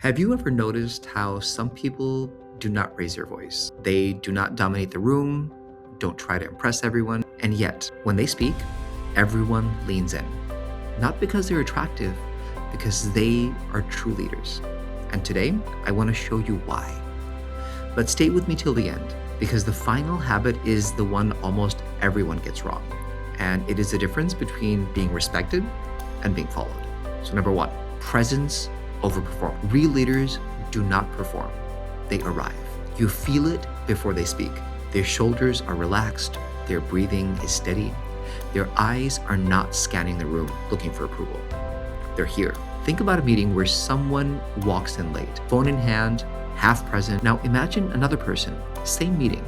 Have you ever noticed how some people do not raise their voice? They do not dominate the room, don't try to impress everyone, and yet, when they speak, everyone leans in. Not because they're attractive, because they are true leaders. And today, I want to show you why. But stay with me till the end, because the final habit is the one almost everyone gets wrong. And it is the difference between being respected and being followed. So number one, presence over perform. Real leaders do not perform, they arrive. You feel it before they speak. Their shoulders are relaxed, their breathing is steady, their eyes are not scanning the room looking for approval. They're here. Think about a meeting where someone walks in late, phone in hand, half present. Now imagine another person, same meeting,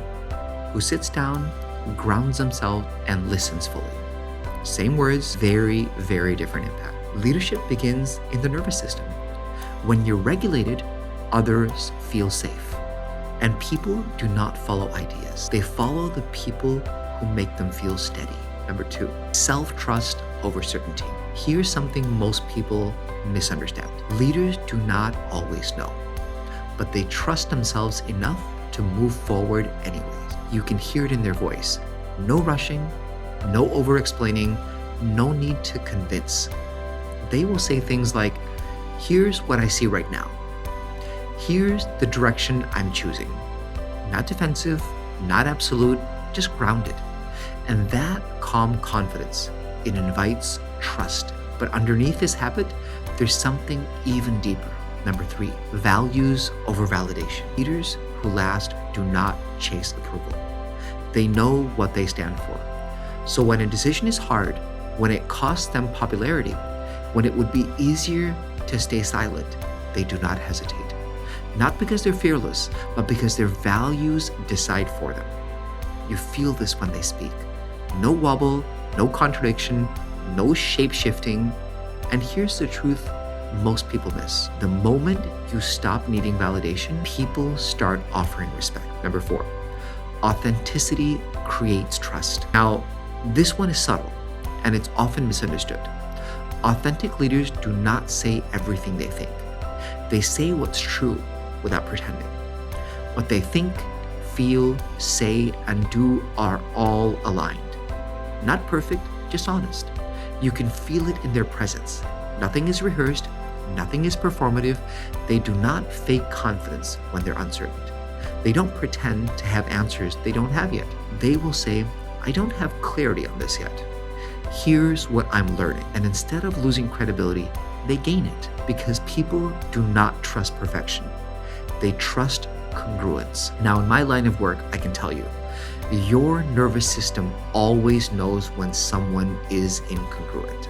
who sits down, grounds themselves, and listens fully. Same words, very, very different impact. Leadership begins in the nervous system. When you're regulated, others feel safe. And people do not follow ideas. They follow the people who make them feel steady. Number two, self-trust over certainty. Here's something most people misunderstand. Leaders do not always know, but they trust themselves enough to move forward anyways. You can hear it in their voice. No rushing, no over-explaining, no need to convince. They will say things like, here's what I see right now. Here's the direction I'm choosing. Not defensive, not absolute, just grounded. And that calm confidence, it invites trust. But underneath this habit, there's something even deeper. Number three, values over validation. Leaders who last do not chase approval. They know what they stand for. So when a decision is hard, when it costs them popularity, when it would be easier to stay silent, they do not hesitate. Not because they're fearless, but because their values decide for them. You feel this when they speak. No wobble, no contradiction, no shape-shifting. And here's the truth most people miss. The moment you stop needing validation, people start offering respect. Number four, authenticity creates trust. Now, this one is subtle, and it's often misunderstood. Authentic leaders do not say everything they think. They say what's true without pretending. What they think, feel, say, and do are all aligned. Not perfect, just honest. You can feel it in their presence. Nothing is rehearsed, nothing is performative. They do not fake confidence when they're uncertain. They don't pretend to have answers they don't have yet. They will say, I don't have clarity on this yet. Here's what I'm learning. And instead of losing credibility, they gain it because people do not trust perfection. They trust congruence. Now, in my line of work, I can tell you, your nervous system always knows when someone is incongruent,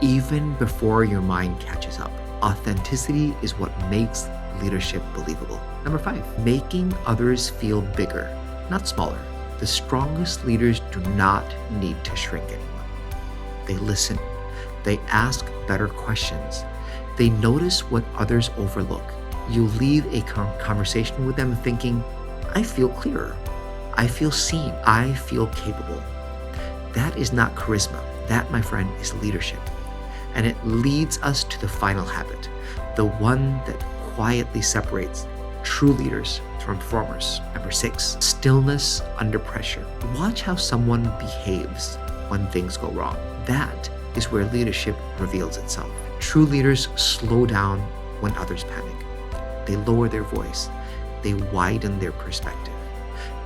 even before your mind catches up. Authenticity is what makes leadership believable. Number five, making others feel bigger, not smaller. The strongest leaders do not need to shrink anyone. They listen. They ask better questions. They notice what others overlook. You leave a conversation with them thinking, I feel clearer. I feel seen. I feel capable. That is not charisma. That, my friend, is leadership. And it leads us to the final habit, the one that quietly separates true leaders from performers. Number six, stillness under pressure. Watch how someone behaves when things go wrong. That is where leadership reveals itself. True leaders slow down when others panic. They lower their voice. They widen their perspective.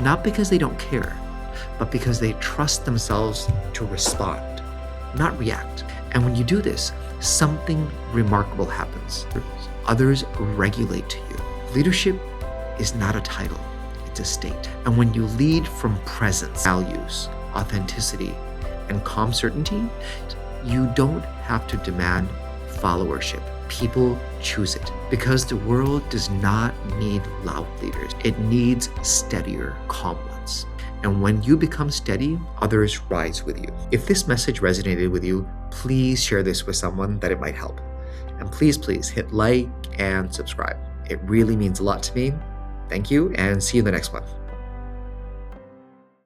Not because they don't care, but because they trust themselves to respond, not react. And when you do this, something remarkable happens. Others regulate to you. Leadership is not a title, it's a state. And when you lead from presence, values, authenticity, and calm certainty, you don't have to demand followership. People choose it because the world does not need loud leaders. It needs steadier, calm ones. And when you become steady, others rise with you. If this message resonated with you, please share this with someone that it might help. And please hit like and subscribe. It really means a lot to me. Thank you, and see you in the next one.